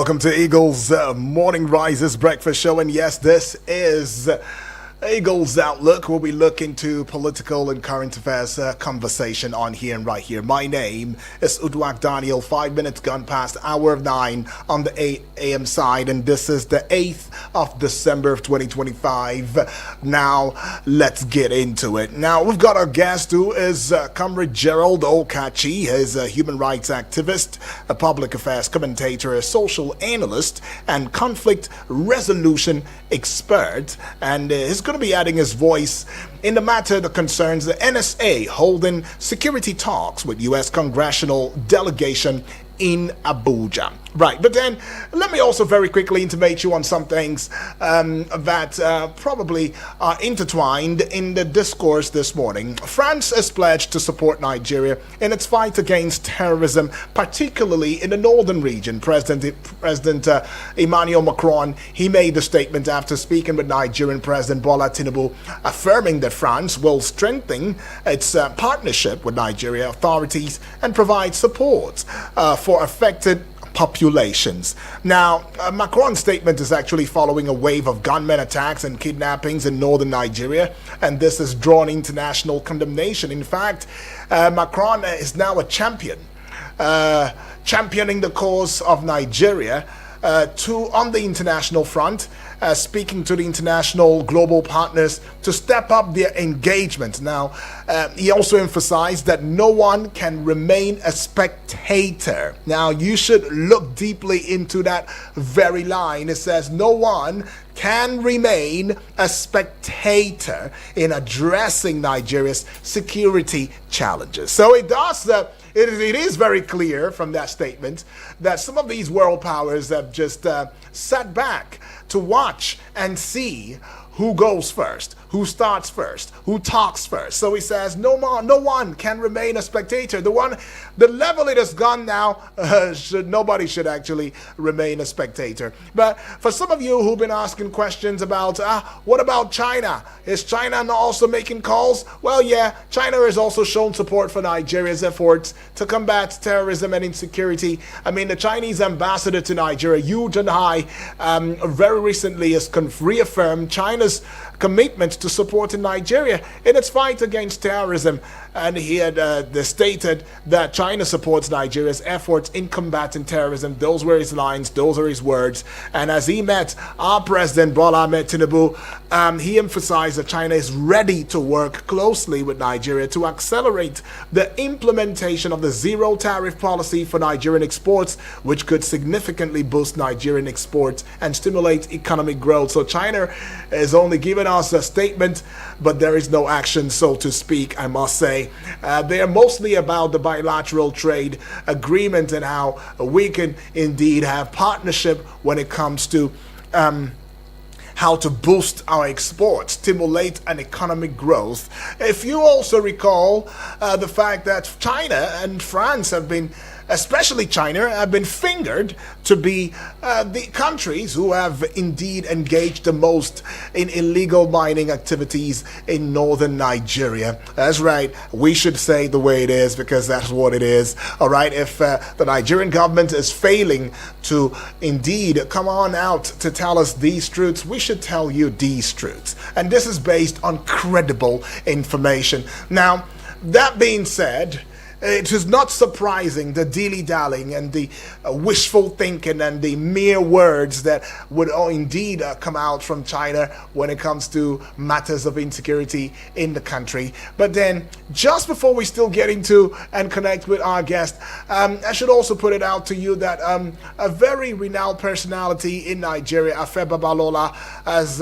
Welcome to Eagles Morning Rises Breakfast Show. And yes, this is Eagles Outlook. We'll be looking to political and current affairs conversation on here and right here. My name is Udwak Daniel. 5 minutes gone past hour of 9 on the 8 a.m. side. And this is the 8th of December of 2025. Now, let's get into it. Now, we've got our guest who is Comrade Gerald Okachi. He's a human rights activist, a public affairs commentator, a social analyst, and conflict resolution expert. And he's going to be adding his voice in the matter that concerns the NSA holding security talks with U.S. Congressional Delegation in Abuja. Right, but then let me also very quickly intimate you on some things that probably are intertwined in the discourse this morning. France has pledged to support Nigeria in its fight against terrorism, particularly in the northern region. President Emmanuel Macron, he made the statement after speaking with Nigerian President Bola Tinubu, affirming that France will strengthen its partnership with Nigeria authorities and provide support for affected populations. Now, Macron's statement is actually following a wave of gunmen attacks and kidnappings in northern Nigeria, and this has drawn international condemnation. In fact, Macron is now a champion, championing the cause of Nigeria on the international front, speaking to the international global partners to step up their engagement. Now, he also emphasized that no one can remain a spectator. Now, you should look deeply into that very line. It says no one can remain a spectator in addressing Nigeria's security challenges. So it does it is very clear from that statement that some of these world powers have just sat back to watch and see who goes first, who starts first, who talks first. So he says, no one can remain a spectator. The level it has gone now, nobody should actually remain a spectator. But for some of you who've been asking questions about, what about China? Is China not also making calls? Well, yeah, China has also shown support for Nigeria's efforts to combat terrorism and insecurity. I mean, the Chinese ambassador to Nigeria, Yu Zhenhai, very recently has reaffirmed China's commitment to supporting Nigeria in its fight against terrorism. And he had stated that China supports Nigeria's efforts in combating terrorism. Those were his lines, those are his words. And as he met our President Bola Ahmed Tinubu, he emphasized that China is ready to work closely with Nigeria to accelerate the implementation of the zero tariff policy for Nigerian exports, which could significantly boost Nigerian exports and stimulate economic growth. So China is only giving us a statement, but there is no action, so to speak, I must say. They are mostly about the bilateral trade agreement and how we can indeed have partnership when it comes to how to boost our exports, stimulate an economic growth. If you also recall the fact that China and France have been, especially China, have been fingered to be the countries who have indeed engaged the most in illegal mining activities in northern Nigeria. That's right, we should say the way it is because that's what it is. All right, if the Nigerian government is failing to indeed come on out to tell us these truths, we should tell you these truths. And this is based on credible information. Now, that being said, it is not surprising the dilly-dallying and the wishful thinking and the mere words that would indeed come out from China when it comes to matters of insecurity in the country. But then, just before we still get into and connect with our guest, I should also put it out to you that a very renowned personality in Nigeria, Afe Babalola, has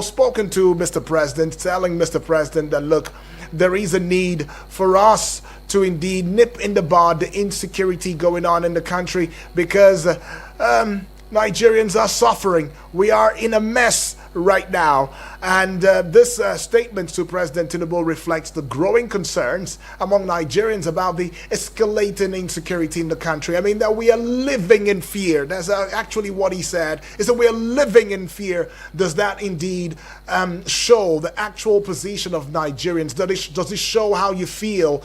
spoken to Mr. President, telling Mr. President that, look, there is a need for us to indeed nip in the bud the insecurity going on in the country because Nigerians are suffering. We are in a mess right now. And this statement to President Tinubu reflects the growing concerns among Nigerians about the escalating insecurity in the country. I mean, that we are living in fear. That's actually what he said, is that we are living in fear. Does that indeed show the actual position of Nigerians? Does it show how you feel,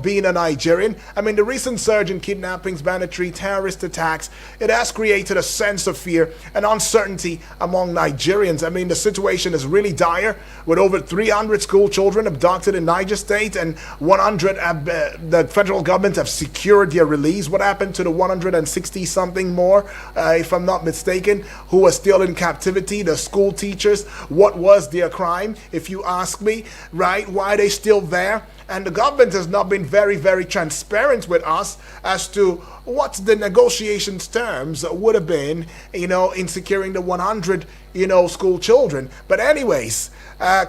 being a Nigerian? I mean, the recent surge in kidnappings, banditry, terrorist attacks, it has created a sense of fear and uncertainty among Nigerians. I mean, the situation is really dire, with over 300 school children abducted in Niger State, and 100 the federal government have secured their release. What happened to the 160 something more, if I'm not mistaken, who are still in captivity? The school teachers, what was their crime, if you ask me, right? Why are they still there? And the government has not been very, very transparent with us as to what the negotiations terms would have been, in securing the 100, school children. But anyways,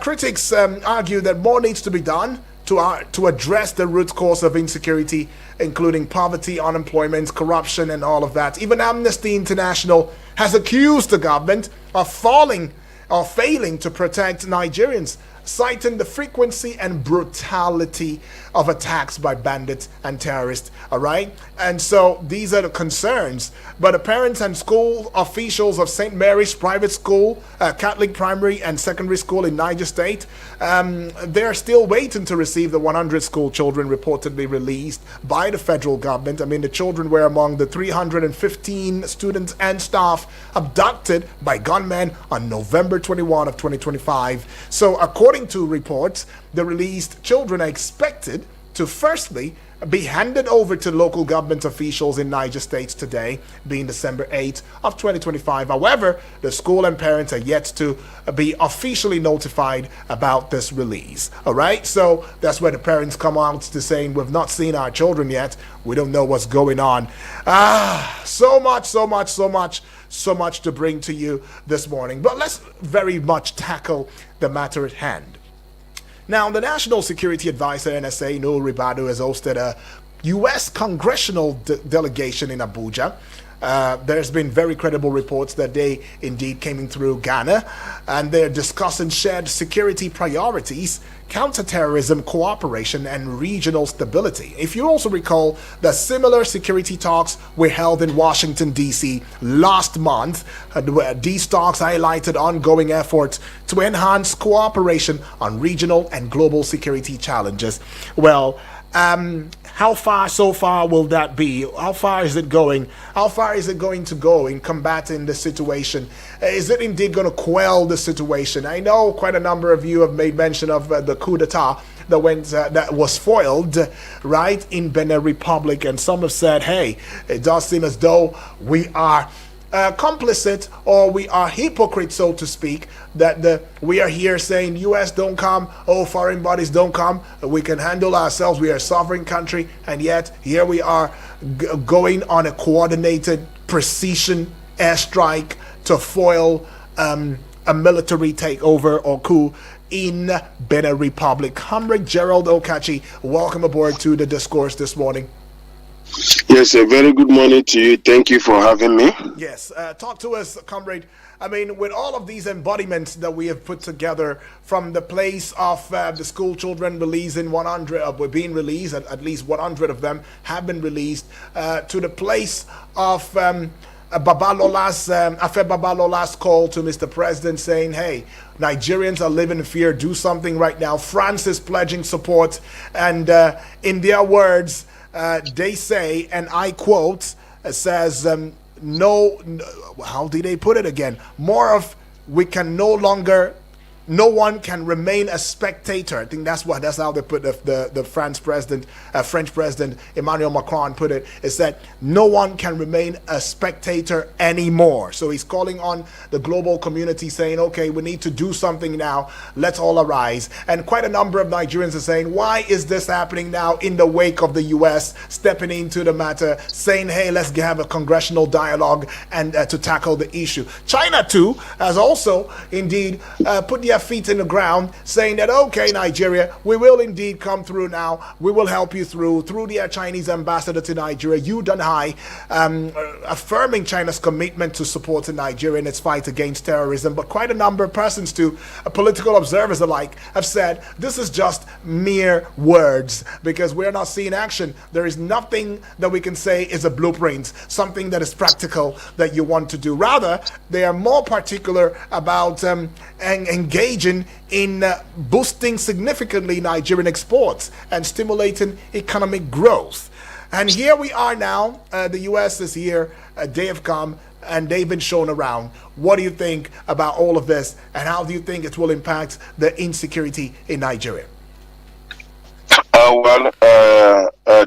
critics argue that more needs to be done to address the root cause of insecurity, including poverty, unemployment, corruption, and all of that. Even Amnesty International has accused the government of failing to protect Nigerians, citing the frequency and brutality of attacks by bandits and terrorists. All right, and so these are the concerns. But the parents and school officials of St. Mary's Private School, Catholic primary and secondary school in Niger State, they're still waiting to receive the 100 school children reportedly released by the federal government. I mean, the children were among the 315 students and staff abducted by gunmen on November 21 of 2025. So according to reports, the released children are expected to firstly be handed over to local government officials in Niger State today, being December 8th of 2025. However, the school and parents are yet to be officially notified about this release. All right, so that's where the parents come out to saying, we've not seen our children yet. We don't know what's going on. So much to bring to you this morning. But let's very much tackle the matter at hand. Now, the National Security Advisor, NSA, Noel Ribadu, has hosted a U.S. Congressional delegation in Abuja. There's been very credible reports that they indeed came in through Ghana, and they're discussing shared security priorities, counterterrorism cooperation, and regional stability. If you also recall, the similar security talks were held in Washington, D.C. last month. These talks highlighted ongoing efforts to enhance cooperation on regional and global security challenges. Well, how far so far will that be? How far is it going? How far is it going to go in combating the situation? Is it indeed going to quell the situation? I know quite a number of you have made mention of the coup d'etat that was foiled, right, in Benin Republic, and some have said, hey, it does seem as though we are complicit, or we are hypocrites, so to speak, that we are here saying U.S. don't come, foreign bodies don't come, we can handle ourselves, we are a sovereign country, and yet here we are going on a coordinated precision airstrike to foil a military takeover or coup in Benin Republic. Comrade Gerald Okachi, welcome aboard to the discourse this morning. Yes, a very good morning to you. Thank you for having me. Yes, talk to us, comrade. I mean, with all of these embodiments that we have put together, from the place of the school children releasing 100, were being released, at least 100 of them have been released, to the place of Afe Babalola's call to Mr. President saying, hey, Nigerians are living in fear, do something right now. France is pledging support, and in their words, they say, and I quote, says, how did they put it again? More of, no one can remain a spectator. I think that's how they put the French President Emmanuel Macron put it. Is that no one can remain a spectator anymore. So he's calling on the global community, saying, okay, we need to do something now. Let's all arise. And quite a number of Nigerians are saying, why is this happening now in the wake of the U.S. stepping into the matter, saying, hey, let's have a congressional dialogue and to tackle the issue. China too has also indeed put their feet in the ground, saying that, okay, Nigeria, we will indeed come through now. We will help you through their Chinese ambassador to Nigeria, Yu Dunhai, affirming China's commitment to supporting Nigeria in its fight against terrorism. But quite a number of persons, too, political observers alike, have said this is just mere words because we're not seeing action. There is nothing that we can say is a blueprint, something that is practical that you want to do. Rather, they are more particular about engaging in boosting significantly Nigerian exports and stimulating economic growth. And here we are now. The U.S. is here. They have come and they've been shown around. What do you think about all of this, and how do you think it will impact the insecurity in Nigeria?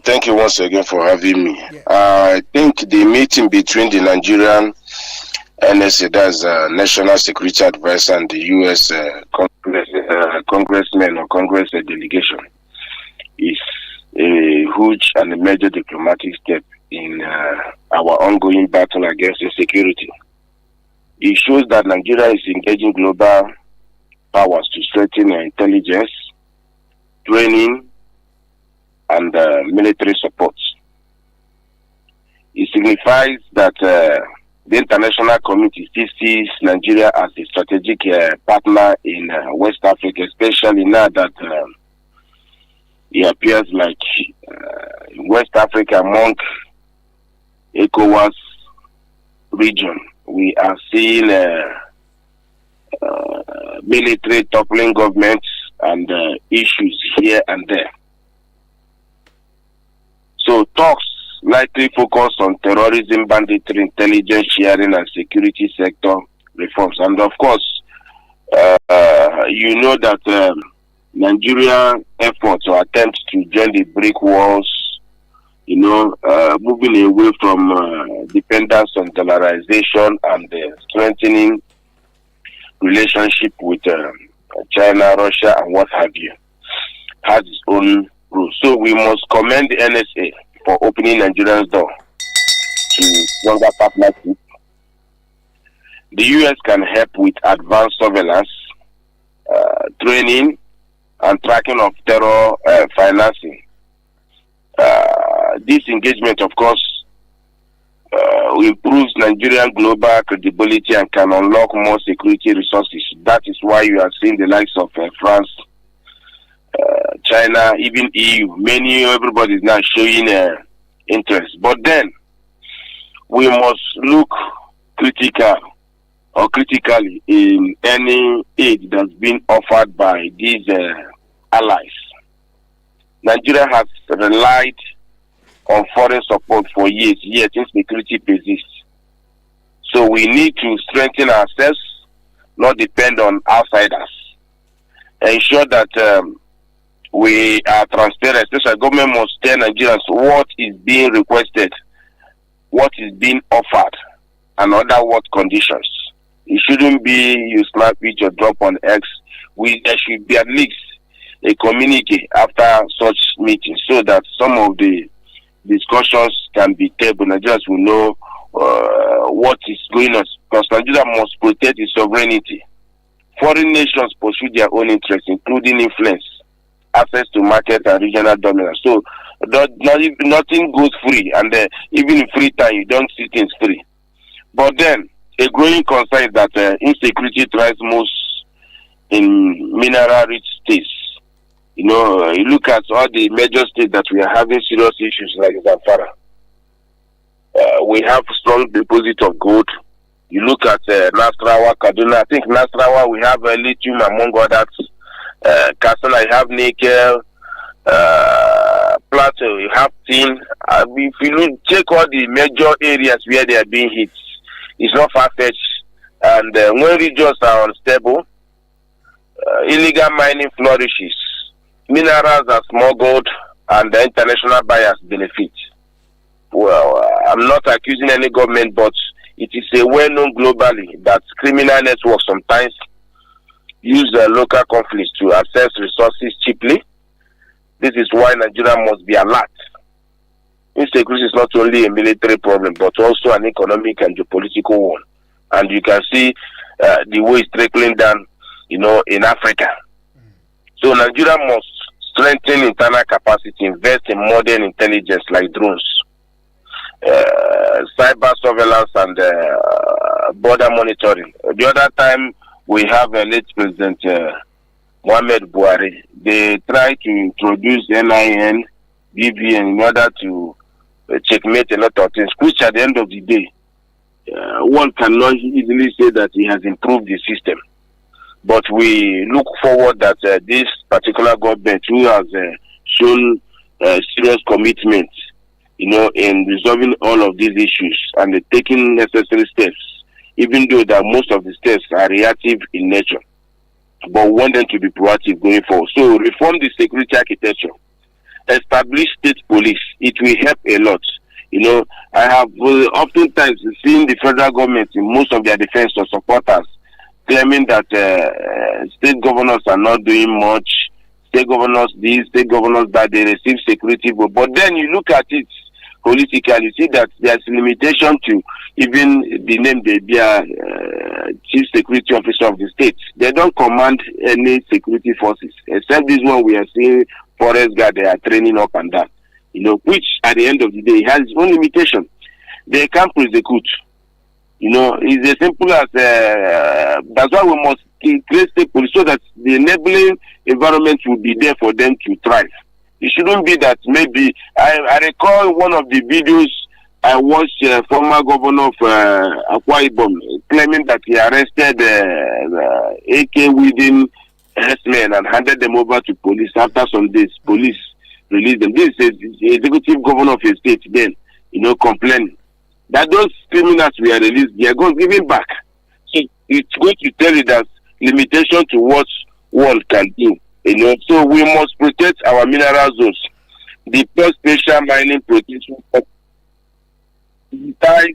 Thank you once again for having me. Yeah. I think the meeting between the Nigerian NSA, that's National Security Advisor, and the U.S. Congressman or Congress delegation is a huge and a major diplomatic step in our ongoing battle against insecurity. It shows that Nigeria is engaging global powers to strengthen intelligence, training, and military support. It signifies that the international community still sees Nigeria as a strategic partner in West Africa, especially now that it appears like West Africa among ECOWAS region, we are seeing military toppling governments and issues here and there. So talks likely focus on terrorism, banditry, intelligence sharing, and security sector reforms. And of course, you know that Nigeria efforts or attempts to join the BRIC walls, moving away from dependence on dollarization and strengthening relationship with China, Russia, and what have you, has its own rules. So we must commend the NSA for opening Nigeria's door to stronger partnership. The U.S. can help with advanced surveillance, training, and tracking of terror financing. This engagement, of course, improves Nigerian global credibility and can unlock more security resources. That is why you are seeing the likes of France, China, even EU. Everybody is now showing interest. But then, we must look critically in any aid that's been offered by these allies. Nigeria has relied on foreign support for years, yet insecurity persists. So we need to strengthen ourselves, not depend on outsiders. Ensure that we are transparent. The government must tell Nigerians what is being requested, what is being offered, and under what conditions. It shouldn't be you snap it or drop on X. There should be at least a communique after such meetings so that some of the discussions can be tabled. Nigerians will know what is going on, because Nigeria must protect its sovereignty. Foreign nations pursue their own interests, including influence, access to market, and regional dominance. So nothing goes free, and even in free time, you don't see things free. But then, a growing concern is that insecurity thrives most in mineral-rich states. You look at all the major states that we are having serious issues like Zamfara. We have strong deposit of gold. You look at Nasarawa, Kaduna. I think Nasarawa, we have lithium among others. Katsina, you have nickel. Plateau, you have tin. If you check all the major areas where they are being hit, it's not far-fetched. And when regions are unstable, illegal mining flourishes. Minerals are smuggled, and the international buyers benefit. Well, I'm not accusing any government, but it is a well-known globally that criminal networks sometimes use local conflicts to access resources cheaply. This is why Nigeria must be alert. Insecurity is not only a military problem, but also an economic and geopolitical one. And you can see the way it's trickling down in Africa. So Nigeria must strengthen internal capacity, invest in modern intelligence like drones, cyber surveillance, and border monitoring. The other time we have a late President Mohamed Buhari. They try to introduce NIN, BVN in order to checkmate a lot of things, which at the end of the day, one cannot easily say that he has improved the system. But we look forward that this particular government, who has shown serious commitment, in resolving all of these issues and taking necessary steps, even though that most of the steps are reactive in nature, but we want them to be proactive going forward. So reform the security architecture, establish state police. It will help a lot. I have oftentimes seen the federal government in most of their defense or supporters claiming that state governors are not doing much, state governors this, state governors that, they receive security vote. But then you look at it politically, you see that there's a limitation to even the name their chief security officer of the state. They don't command any security forces, except this one we are seeing forest guard they are training up and down, which at the end of the day has its own limitation. They can't prosecute. It's as simple as that's why we must create state police so that the enabling environment will be there for them to thrive. It shouldn't be that maybe I recall one of the videos I watched former governor of Akwa Ibom claiming that he arrested AK within herdsmen and handed them over to police. After some days, police released them. This is the executive governor of a state then, complaining that those criminals were released, they are going giving back. So it's going to tell you that limitation to what one can do. So we must protect our mineral zones. The first special mining protection tie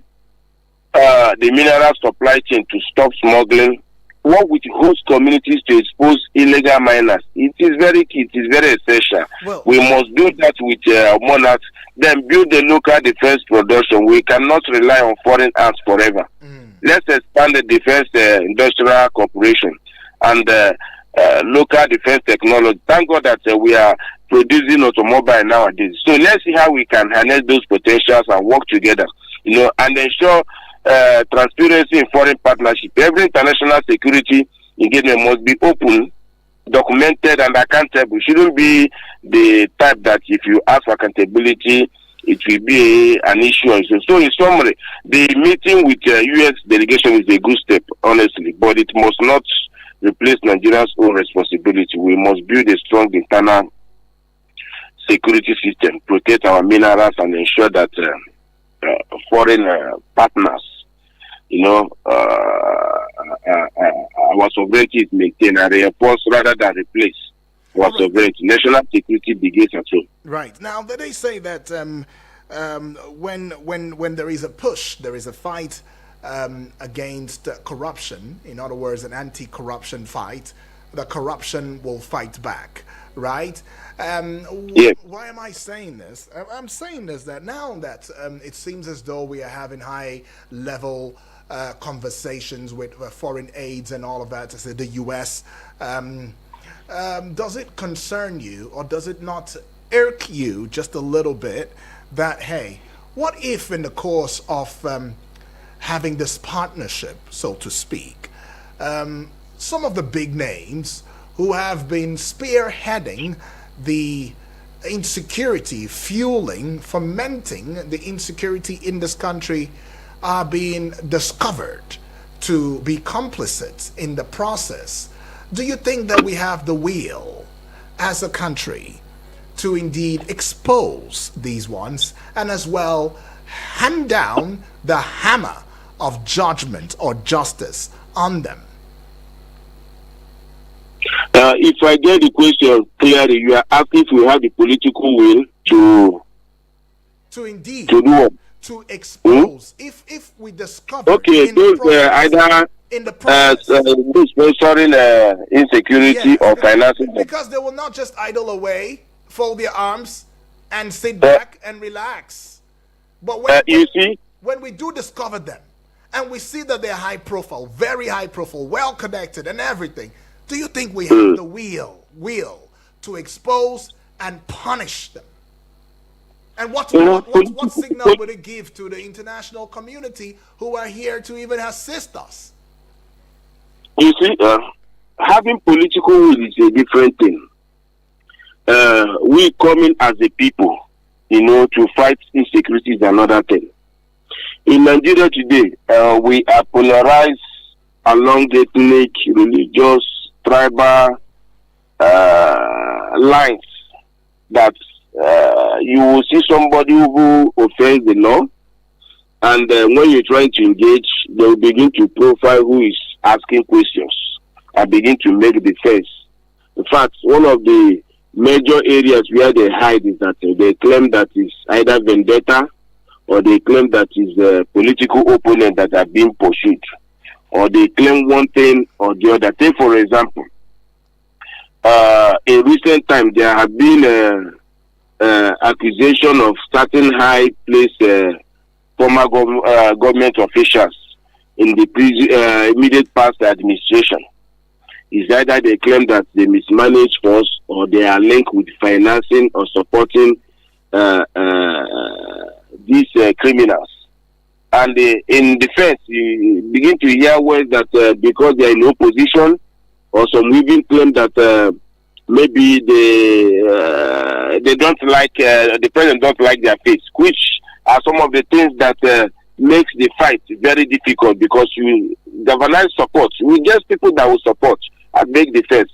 the mineral supply chain to stop smuggling, work with host communities to expose illegal miners. It is very key, it is very essential. Well, we must do that with monarchs, then build the local defense production. We cannot rely on foreign arms forever. Let's expand the defense industrial corporation and local defense technology. Thank God that we are producing automobile nowadays. So let's see how we can harness those potentials and work together, and ensure transparency in foreign partnership. Every international security engagement must be open, documented, and accountable. It shouldn't be the type that if you ask for accountability, it will be an issue. So in summary, the meeting with U.S. delegation is a good step, honestly, but it must not replace Nigeria's own responsibility. We must build a strong internal security system, protect our minerals, and ensure that foreign partners, our sovereignty is maintained and reinforced rather than replaced. Our sovereignty, national security begins at home. Right. Now, they say that when there is a push, there is a fight against corruption, in other words, an anti-corruption fight, the corruption will fight back, right? Yes. Why am I saying this? I'm saying this that now that it seems as though we are having high-level conversations with foreign aides and all of that, to say the U.S., does it concern you, or does it not irk you just a little bit that, hey, what if in the course of having this partnership, so to speak, some of the big names who have been spearheading the insecurity, fueling, fomenting the insecurity in this country are being discovered to be complicit in the process? Do you think that we have the will as a country to indeed expose these ones and as well hand down the hammer of judgment or justice on them? If I get the question clearly, you are asking if we have the political will to indeed do what? To expose. If we discover those either in the process, sponsoring insecurity or financing, because they will not just idle away, fold their arms, and sit back and relax. But when we do discover them, and we see that they're high profile, very high profile, well connected, and everything, Do you think we have the will to expose and punish them? And what signal would it give to the international community who are here to even assist us? You see, having political will is a different thing. We coming as a people, to fight insecurity is another thing. In Nigeria today, we are polarized along ethnic, religious, tribal lines that you will see somebody who offends the law, and when you're trying to engage, they will begin to profile who is asking questions and begin to make defense. In fact, one of the major areas where they hide is that they claim that is either vendetta, or they claim that is a political opponent that are being pursued, or they claim one thing or the other. Take, for example, in recent time, there have been accusation of certain high-placed former government officials in the immediate past administration. It's either they claim that they mismanage us, or they are linked with financing or supporting these criminals. And in defense, you begin to hear words that because they are in opposition, or some even claim that maybe they don't like, the president don't like their face, which are some of the things that makes the fight very difficult, because you galvanize support. We get people that will support and make defense.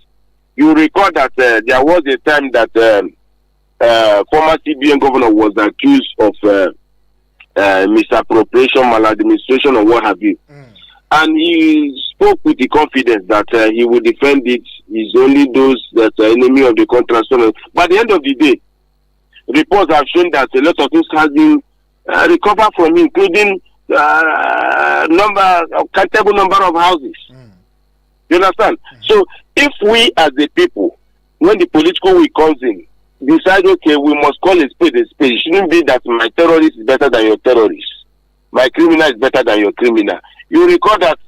You recall that there was a time that former CBN governor was accused of misappropriation, maladministration, or what have you. And he spoke with the confidence that he would defend it. It's only those that are enemy of the country. But at the end of the day, reports have shown that a lot of things have been recovered from, including countable number of houses. You understand? So if we as the people, when the political will comes in, decide, okay, we must call a spade a spade. It shouldn't be that my terrorist is better than your terrorist. My criminal is better than your criminal. You recall that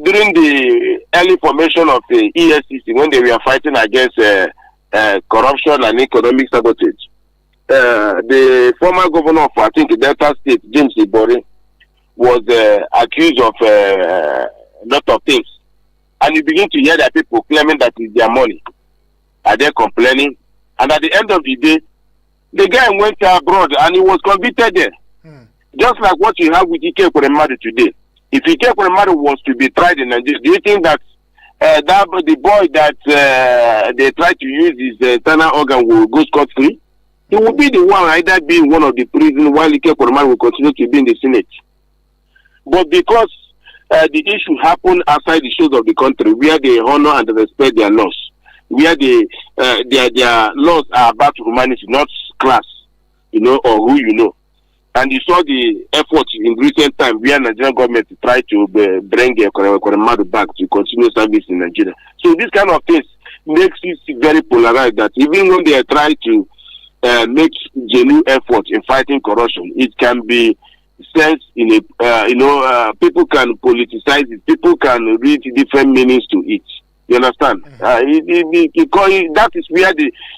during the early formation of the ESCC, when they were fighting against corruption and economic sabotage, the former governor of, I think, Delta State, James Ibori, was accused of a lot of things. And you begin to hear that people claiming that it's their money. Are they complaining? And at the end of the day, the guy went abroad and he was convicted there. Just like what you have with Ike Kuremadu today. If Ike Kuremadu was to be tried in Nigeria, do you think that the boy that they try to use his internal organ will go scot-free? He will be the one either be in one of the prisons while Ike Kuremadu will continue to be in the Senate. But because the issue happened outside the shores of the country, where they honor and respect their laws, where their laws are about humanity, not class, or who you know. And you saw the effort in recent time where Nigerian government tried to bring Kuremadu back to continue service in Nigeria. So this kind of things makes it very polarized, that even when they try to make genuine effort in fighting corruption, it can be sense in a people can politicize it, people can read different meanings to it. You understand? That is where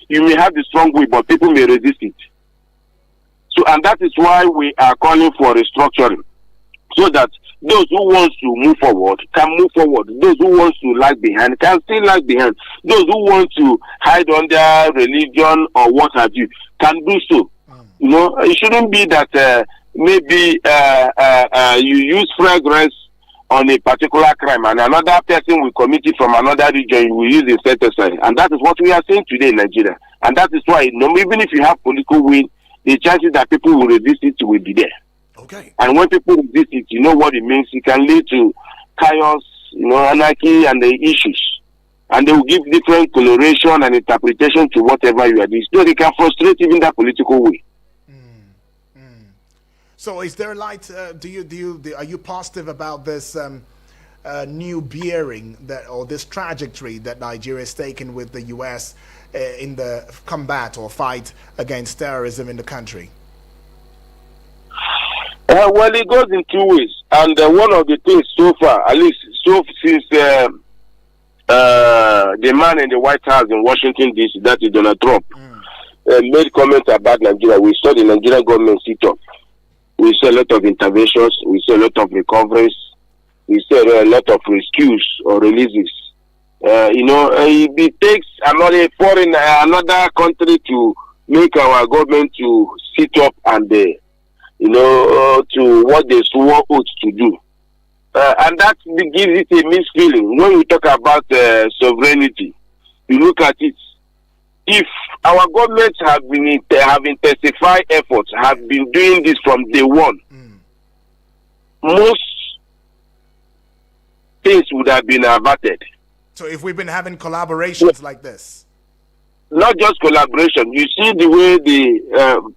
you may have the strong will, but people may resist it. So, and that is why we are calling for restructuring, so that those who want to move forward can move forward. Those who want to lag behind can still lag behind. Those who want to hide under religion or what have you can do so. It shouldn't be that maybe you use fragrance on a particular crime and another person will commit it from another region, you will use insecticide. And that is what we are seeing today in Nigeria. And that is why, even if you have political will, the chances that people will resist it will be there. Okay. And when people resist it, you know what it means. It can lead to chaos, anarchy and the issues. And they will give different coloration and interpretation to whatever you are doing. So they can frustrate even that political way. So is there light, are you positive about this new bearing or this trajectory that Nigeria has taken with the U.S. In the combat or fight against terrorism in the country? Well, it goes in two ways. And one of the things so far, at least since the man in the White House in Washington, D.C., that is Donald Trump, made comments about Nigeria. We saw the Nigerian government sit up. We saw a lot of interventions. We saw a lot of recoveries. We saw a lot of rescues or releases. It takes another country to make our government to sit up and, to what they swore oath to do. And that gives it a mixed feeling. When we talk about sovereignty, you look at it. If our governments have intensified efforts, have been doing this from day one, most things would have been averted. So if we've been having collaborations like this, not just collaboration, you see the way the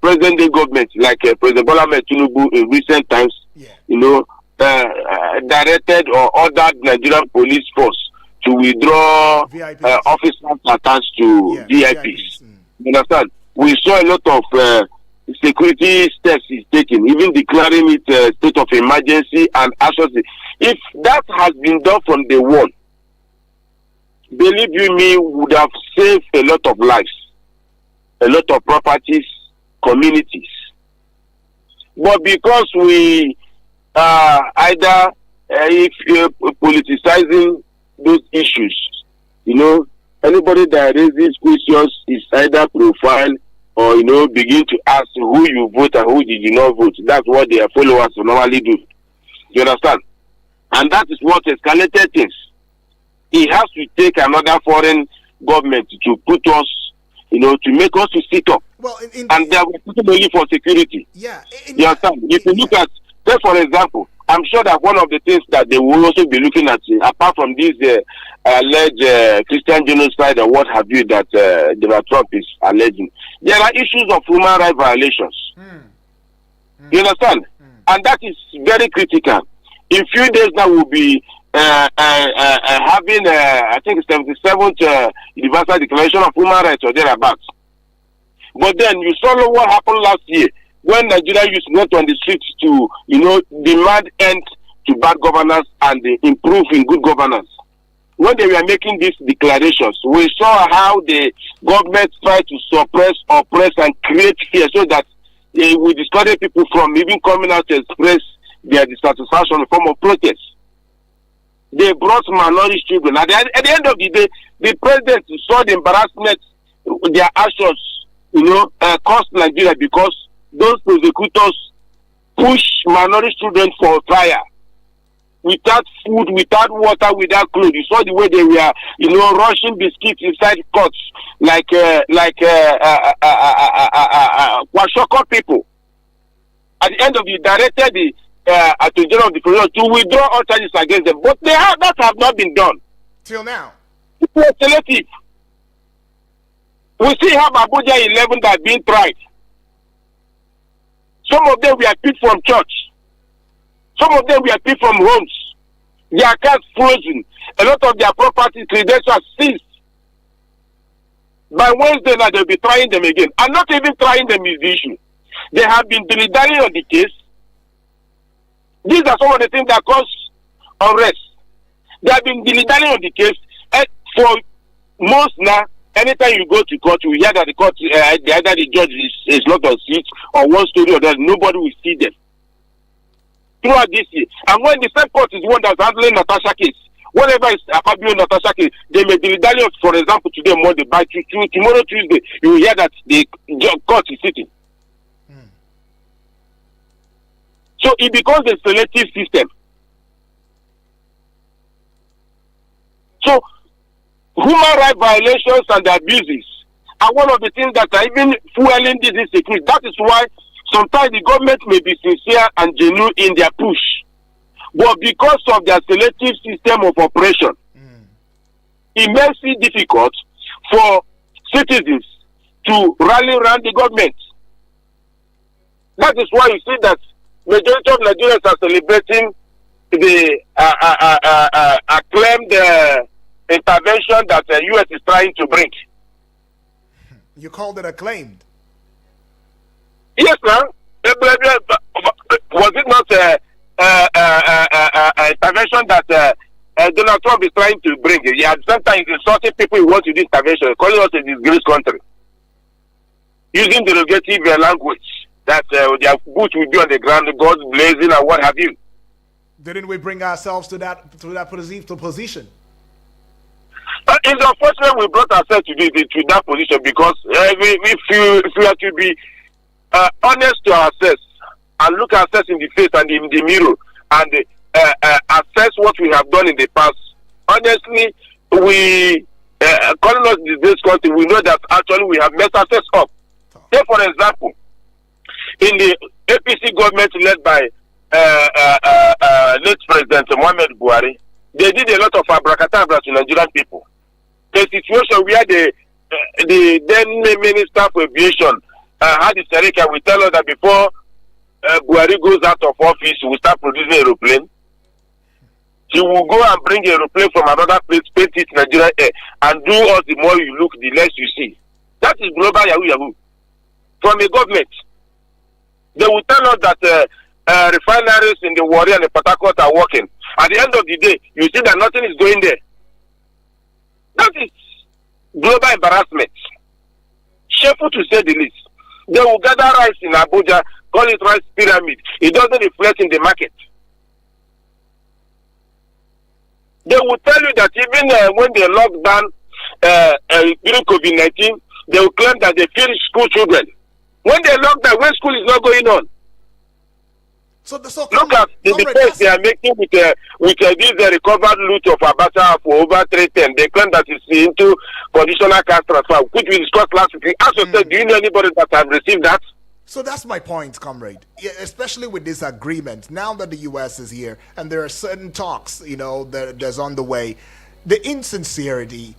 present-day government, like President Bola Ahmed Tinubu in recent times, directed or ordered Nigerian police force to withdraw officers attached to VIPs. You understand? We saw a lot of security steps is taken, even declaring it a state of emergency and associate. If that has been done from day one, believe you me, would have saved a lot of lives, a lot of properties, communities. But because we are either politicizing those issues, anybody that raises questions is either profile or, begin to ask who you vote and who did you not vote. That's what their followers normally do. You understand? And that is what escalated things. It has to take another foreign government to put us, to make us to sit up. Well, and they were putting only for security. Yeah. You understand? If you look at, say for example, I'm sure that one of the things that they will also be looking at, apart from this alleged Christian genocide or what have you that Donald Trump is alleging, there are issues of human rights violations. You understand? And that is very critical. In few days now, we'll be having, I think, 77th Universal Declaration of Human Rights or thereabouts. But then you saw what happened last year when Nigeria used to go on the streets to, demand end to bad governance and improve in good governance. When they were making these declarations, we saw how the government tried to suppress, oppress, and create fear so that they would discourage people from even coming out to express their dissatisfaction in the form of protest. They brought minority children. At the end of the day, the president saw the embarrassment their actions, cost Nigeria because those prosecutors push minority children for trial without food, without water, without clothes. You saw the way they were, rushing biscuits inside courts like Kwashoko people. At the end of the directed the Attorney General of the Federation to withdraw all charges against them, but that have not been done till now. It was selective. We see how Abuja 11 that are being tried. Some of them were picked from church. Some of them were picked from homes. Their accounts frozen. A lot of their property credentials seized. By Wednesday now they'll be trying them again. And not even trying them is the issue. They have been dilly-dallying on the case. These are some of the things that cause unrest. They have been dilly-dallying on the case. And for most now, anytime you go to court, you hear that the court, either the judge is not on seat or one story or that nobody will see them. Throughout this year. And when the same court is the one that's handling Natasha case, whatever is Fabio Natasha case, they may dilly-dally, for example, today, Monday, by tomorrow, Tuesday, you will hear that the court is sitting. So it becomes a selective system. So human rights violations and abuses are one of the things that are even fueling this insecurity. That is why sometimes the government may be sincere and genuine in their push. But because of their selective system of operation, it makes it difficult for citizens to rally around the government. That is why you see that majority of Nigerians are celebrating the acclaimed intervention that the U.S. is trying to bring. You called it acclaimed? Yes, sir. Was it not an intervention that Donald Trump is trying to bring. Yeah, sometimes insulting people who want to do intervention, calling us a disgraced country, using derogative language that their boots will be on the ground, God's blazing and what have you. Didn't we bring ourselves to that position? It's unfortunate we brought ourselves to that position because if we are to be honest to ourselves and look ourselves in the face and in the mirror and assess what we have done in the past, honestly, we calling us this country, we know that actually we have messed ourselves up. Say, for example, in the APC government led by late President Muhammad Buhari, they did a lot of abracadabra to Nigerian people. A situation where the then Minister for Aviation Hadi Serika will tell us that before Buhari goes out of office, he will start producing aeroplane. He will go and bring an aeroplane from another place, paint it Nigerian air, and do us the more you look, the less you see. That is global Yahoo Yahoo. From a government, they will tell us that refineries in the Warri and the Port Harcourt are working. At the end of the day, you see that nothing is going there. That is global embarrassment. Shameful to say the least. They will gather rice in Abuja, call it rice pyramid. It doesn't reflect in the market. They will tell you that even when they lock down during COVID-19, they will claim that they feed school children. When they lock down, when school is not going on. So look at the defense they are making with this recovered loot of Abuja for over 310. They claim that it's into conditional cash transfer, which we discussed last week. As you said, do you know anybody that has received that? So that's my point, comrade. Yeah, especially with this agreement, now that the U.S. is here and there are certain talks, that's on the way, the insincerity,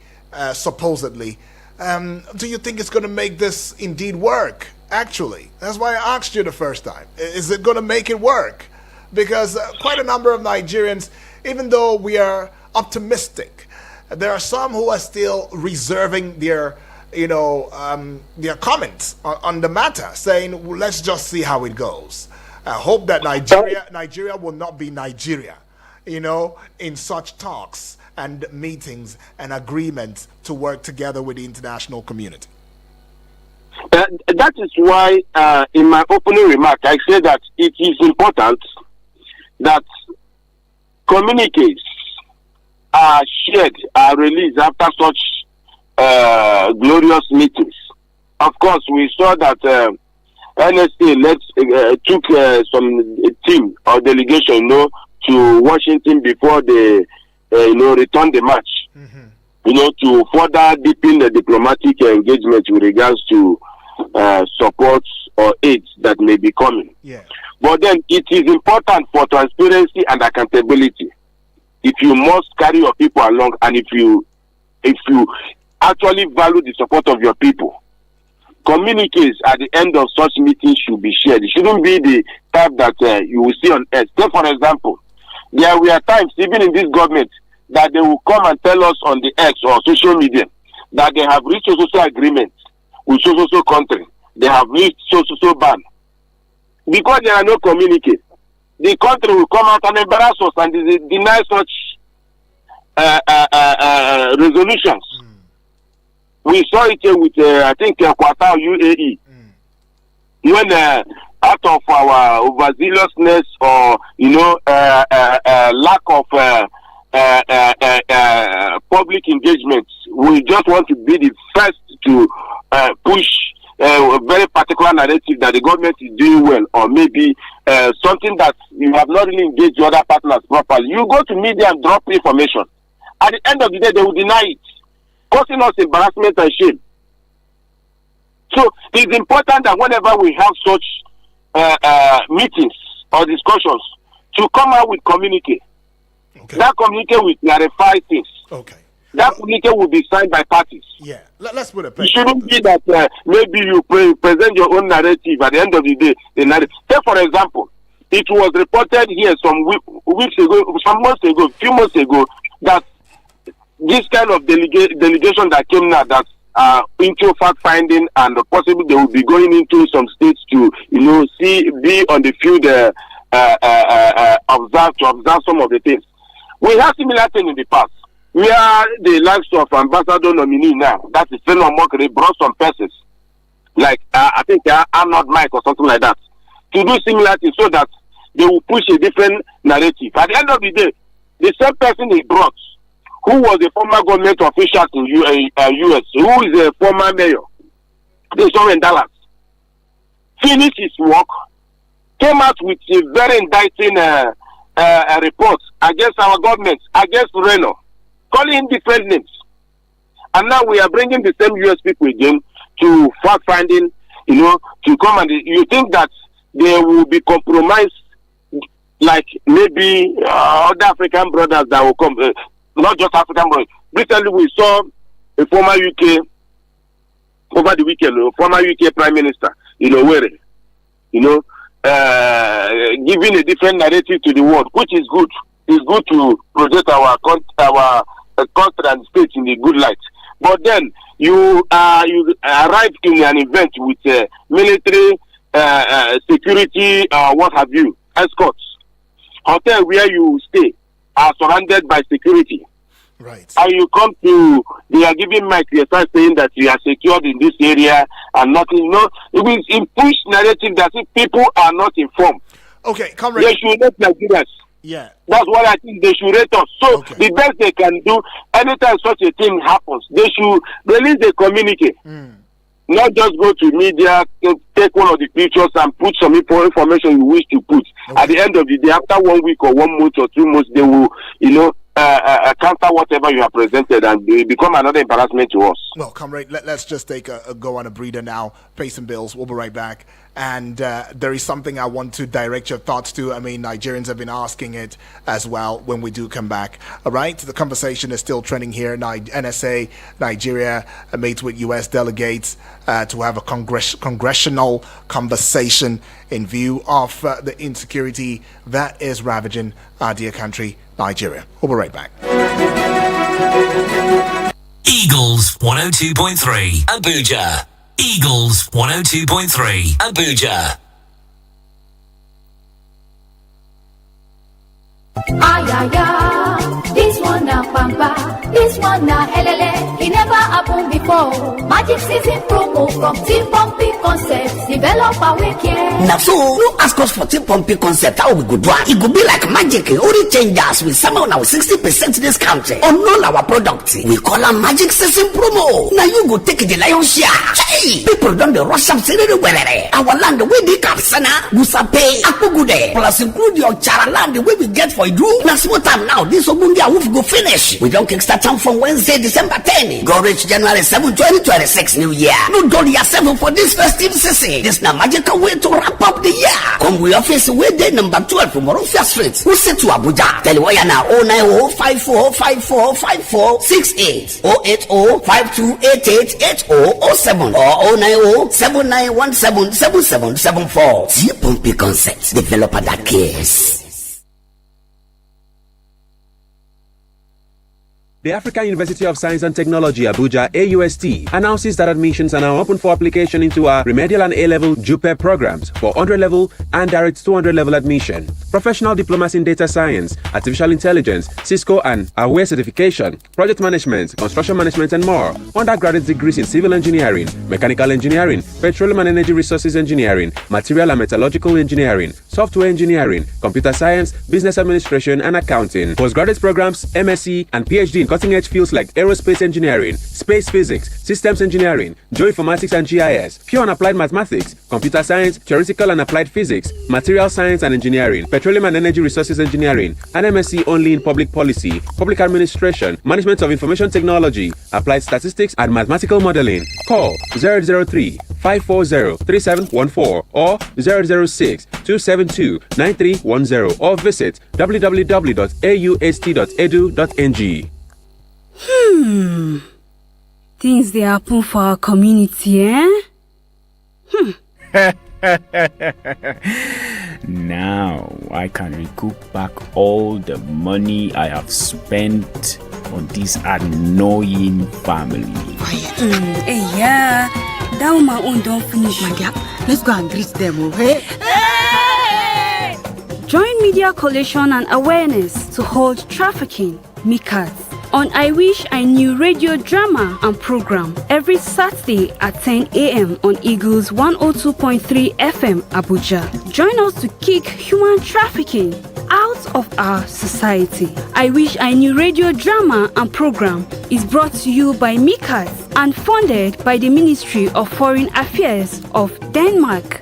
supposedly, do you think it's going to make this indeed work? Actually, that's why I asked you the first time. Is it going to make it work? Because quite a number of Nigerians, even though we are optimistic, there are some who are still reserving their comments on the matter, saying, well, let's just see how it goes. I hope that Nigeria will not be Nigeria, in such talks and meetings and agreements to work together with the international community. That is why, in my opening remark, I said that it is important that communiques are shared, are released after such glorious meetings. Of course, we saw that NSA took some team or delegation, to Washington before they, returned the match. To further deepen the diplomatic engagement with regards to support or aid that may be coming. Yeah. But then it is important for transparency and accountability. If you must carry your people along, and if you actually value the support of your people, communiques at the end of such meetings should be shared. It shouldn't be the type that you will see on earth. Take for example, there were times even in this government that they will come and tell us on the X or social media that they have reached a social agreement with so country. They have reached so ban. Because there are no communiques, the country will come out and embarrass us and deny such resolutions. We saw it with, I think, Qatar, UAE. When out of our overzealousness or, lack of public engagement, we just want to be the first to push a very particular narrative that the government is doing well, or maybe something that you have not really engaged the other partners properly. You go to media and drop information. At the end of the day, they will deny it, causing us embarrassment and shame. So it's important that whenever we have such meetings or discussions, to come out with communique. Okay. That communique will clarify things. Okay. That communique will be signed by parties. Yeah. Let's put a It shouldn't be that maybe you present your own narrative at the end of the day. The narrative. Say, for example, it was reported here some weeks ago, some months ago, few months ago, that this kind of delegation that came now that into fact finding, and possibly they will be going into some states to be on the field, observe some of the things. We have similar thing in the past. We are the likes of ambassador nominee now. That is Senator Mokere brought some persons, like I think Arnold Mike or something like that, to do similar things so that they will push a different narrative. At the end of the day, the same person he brought, who was a former government official in U.S., who is a former mayor, this one in Dallas, finished his work, came out with a very indicting report against our government, against Reno, calling him different names. And now we are bringing the same U.S. people again to fact-finding, to come and you think that they will be compromised like maybe other African brothers that will come, not just African brothers. Recently we saw a former UK, over the weekend, former UK Prime Minister, giving a different narrative to the world, which is good. It's good to project our country and state in a good light. But then you arrive in an event with military security, what have you, escorts. Hotel where you stay are surrounded by security. Right. And you come to, they are giving mic, they start saying that you are secured in this area and nothing. It means in push narrative that if people are not informed, okay, comrade. they should rate Nigerians. Yeah. That's what I think they should rate us. So the best they can do, anytime such a thing happens, they should release the communique. Not just go to media, take one of the pictures and put some information you wish to put. Okay. At the end of the day, after 1 week or 1 month or 2 months, they will, counter whatever you have presented and they become another embarrassment to us. Well, comrade, let's just take a go on a breather now, pay some bills, we'll be right back. And there is something I want to direct your thoughts to. I mean, Nigerians have been asking it as well when we do come back. All right, the conversation is still trending here. NSA, Nigeria meets with U.S. delegates to have a congressional conversation in view of the insecurity that is ravaging our dear country, Nigeria. We'll be right back. Eagles 102.3 Abuja. Eagles 102.3 Abuja. This one now Pampa, this one now Elele. It never happened before. Magic season promo from Team Pumpy Concepts. Developer weekend. Now so, you ask us for Team Pumpy Concept, how we go do it? It could be like magic, only changes with some on our 60% discount on all our products. We call them Magic Season promo. Now you go take the lion's share. Hey, people don't rush up everywhere. Our land, where they come, Sana, Gusape, Akugude, plus include your Chara land, the way we get for you. Now small time now, this Obuja wolf go finish. We don't kickstart time from Wednesday, December 10. Go reach January 7, 2026 New Year. No dollar 7 for this festive season. This na magical way to wrap up the year. Come we office way day number 12 from Morofia Street. We set to Abuja. Tell you why now 090-5454-5468 080-5288-8007 or 090-7917-7774. T-Pumpy Concepts, developer that cares. The African University of Science and Technology, Abuja, AUST, announces that admissions are now open for application into our remedial and A-level JUPE programs for 100-level and direct 200-level admission. Professional diplomas in data science, artificial intelligence, Cisco and AWARE certification, project management, construction management, and more. Undergraduate degrees in civil engineering, mechanical engineering, petroleum and energy resources engineering, material and metallurgical engineering, software engineering, computer science, business administration, and accounting. Postgraduate programs, MSc, and PhD in cutting-edge fields like aerospace engineering, space physics, systems engineering, geoinformatics and GIS, pure and applied mathematics, computer science, theoretical and applied physics, material science and engineering, petroleum and energy resources engineering, and MSc only in public policy, public administration, management of information technology, applied statistics and mathematical modeling. Call 003-540-3714 or 006-272-9310 or visit www.aust.edu.ng. Things they happen for our community, eh? Now I can recoup back all the money I have spent on this annoying family. Hey, yeah. That woman own don't finish. My dear, let's go and greet them, okay? Hey! Join media collation and awareness to hold trafficking, MICAS, on I Wish I Knew radio drama and program every Saturday at 10 a.m. on Eagles 102.3 FM Abuja. Join us to kick human trafficking out of our society. I Wish I Knew radio drama and program is brought to you by MICAS and funded by the Ministry of Foreign Affairs of Denmark.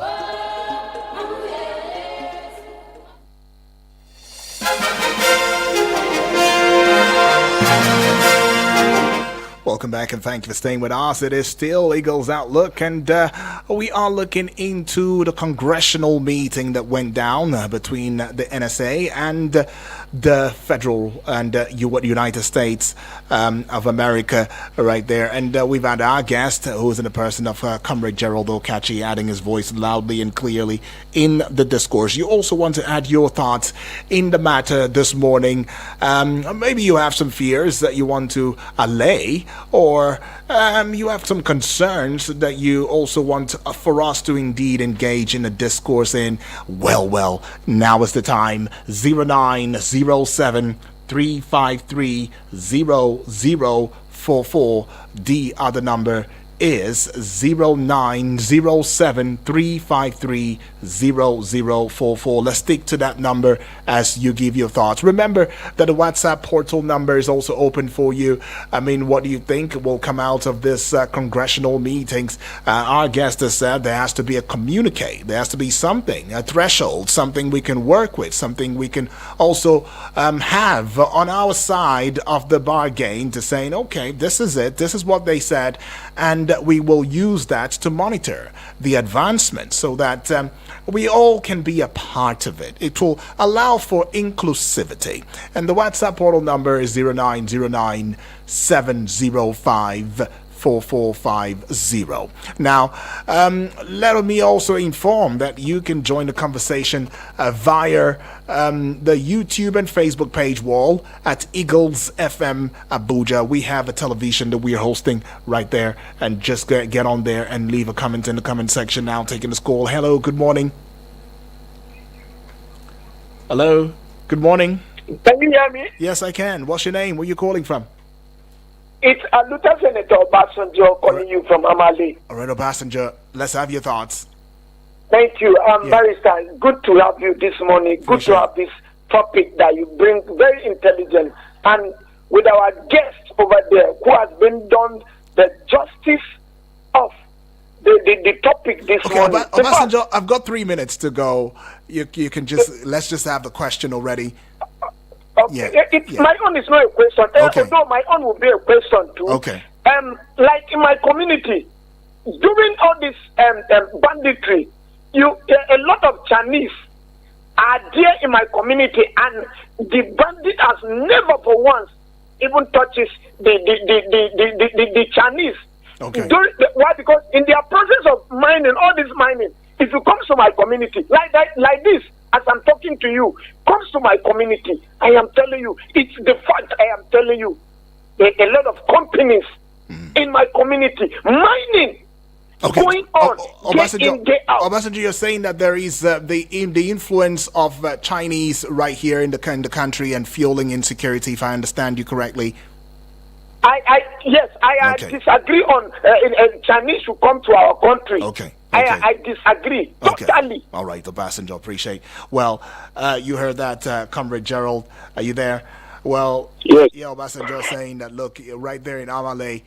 Welcome back and thank you for staying with us. It is still Eagles Outlook, and we are looking into the congressional meeting that went down between the NSA and the federal and United States of America right there. And we've had our guest, who is in the person of Comrade Gerald Okachi, adding his voice loudly and clearly in the discourse. You also want to add your thoughts in the matter this morning. Maybe you have some fears that you want to allay, or you have some concerns that you also want for us to indeed engage in a discourse in. Well, now is the time. 0907 353 0044. The other number is 0907 353 0044. Let's stick to that number as you give your thoughts. Remember that the WhatsApp portal number is also open for you. I mean, what do you think will come out of this congressional meetings? Our guest has said there has to be a communique. There has to be something, a threshold, something we can work with, something we can also have on our side of the bargain to saying, okay, this is it. This is what they said. And we will use that to monitor the advancement so that we all can be a part of it. It will allow for inclusivity. And the WhatsApp portal number is 0909 705 4450. Now, let me also inform that you can join the conversation via the YouTube and Facebook page wall at Eagles FM Abuja. We have a television that we're hosting right there, and just get on there and leave a comment in the comment section now. Taking this call. Hello, good morning. Hello, good morning. Can you hear me? Yes, I can. What's your name? Where are you calling from? It's Lieutenant Senator Obasanjo calling you from Amale. All right, Obasanjo, let's have your thoughts. Thank you. Barrister, good to have you this morning. Good to have this topic that you bring, very intelligent. And with our guest over there, who has been done the justice of the topic this morning. Obasanjo, I've got 3 minutes to go. You can let's just have the question already. Okay. My own is not a question. Okay. Although my own will be a question too. Okay. Like in my community, during all this banditry, a lot of Chinese are there in my community, and the bandit has never for once even touches the Chinese. Okay. Why? Because in their process of mining, all this mining, if you come to my community like this, as I'm talking to you, comes to my community, I am telling you, it's the fact. I am telling you, a lot of companies in my community mining. Okay. Going on, get in, get out. Obasanjo, you're saying that there is the influence of Chinese right here in the country and fueling insecurity, if I understand you correctly. Yes, I disagree on Chinese should come to our country. Okay. I disagree totally. All right, Obasanjo, appreciate. Well, you heard that, Comrade Gerald. Are you there? Well, yes. Yeah, Obasanjo saying that, look, right there in Amale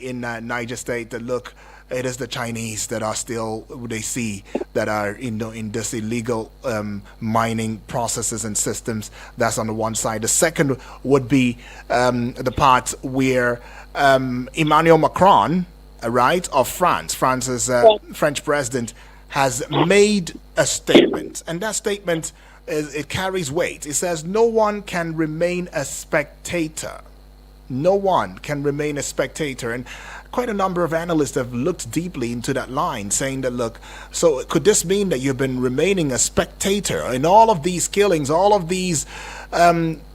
in Niger State, that look, it is the Chinese that are still, they see that are in this illegal mining processes and systems. That's on the one side. The second would be the part where Emmanuel Macron, right, of France's French president, has made a statement, and that statement it carries weight. It says no one can remain a spectator. No one can remain a spectator. And quite a number of analysts have looked deeply into that line, saying that, look, so could this mean that you've been remaining a spectator in all of these killings, all of these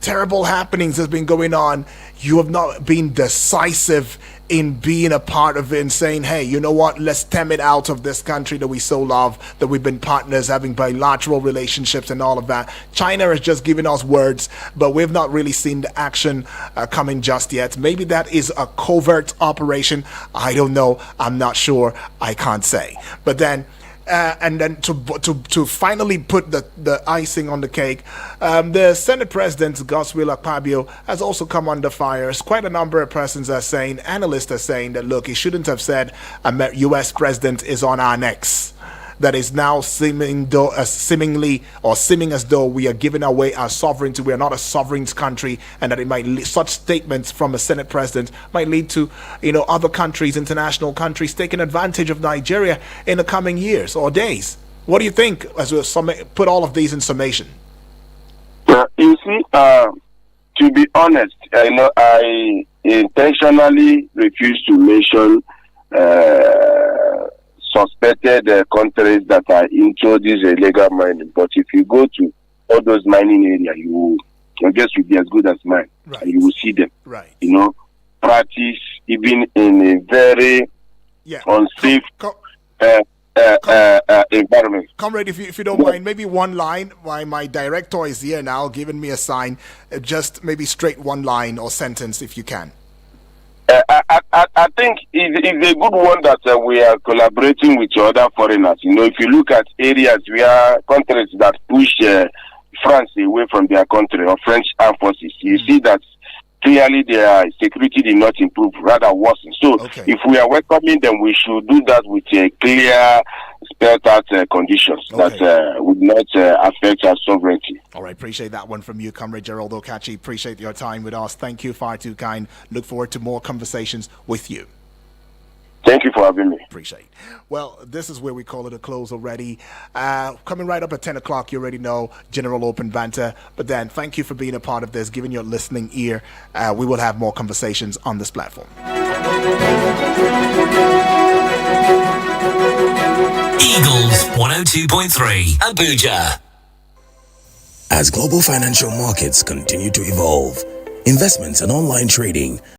terrible happenings that's been going on? You have not been decisive in being a part of it and saying, hey, you know what, let's stem it out of this country that we so love, that we've been partners, having bilateral relationships and all of that. China has just given us words, but we've not really seen the action coming just yet. Maybe that is a covert operation. I don't know. I'm not sure. I can't say. But then and then to finally put the icing on the cake, the Senate President Godswill Akpabio has also come under fire. Quite a number of persons are saying, analysts are saying that, look, he shouldn't have said a U.S. president is on our necks. That is now seeming as though we are giving away our sovereignty. We are not a sovereign country, and that it might such statements from a Senate president might lead to, other countries, international countries, taking advantage of Nigeria in the coming years or days. What do you think as we put all of these in summation? You see, to be honest, I intentionally refuse to mention suspected countries that are into this illegal mining. But if you go to all those mining areas, your guess will be as good as mine. Right. And you will see them. Right. Practice even in a very unsafe environment. Comrade, if you don't mind, maybe one line. My director is here now, giving me a sign. Just maybe straight one line or sentence, if you can. I think it's a good one that we are collaborating with other foreigners. If you look at areas where countries that push France away from their country or French armed forces, you see that clearly their security did not improve, rather worsen. So if we are welcoming them, we should do that with a clear, spelled out conditions that would not affect our sovereignty. All right, appreciate that one from you, Comrade Gerald Okachi. Appreciate your time with us. Thank you, far too kind. Look forward to more conversations with you. Thank you for having me. Appreciate. Well, this is where we call it a close already. Coming right up at 10 o'clock, you already know, General Open Banter. But then, thank you for being a part of this, giving your listening ear. We will have more conversations on this platform. Eagles 102.3 Abuja. As global financial markets continue to evolve, investments and online trading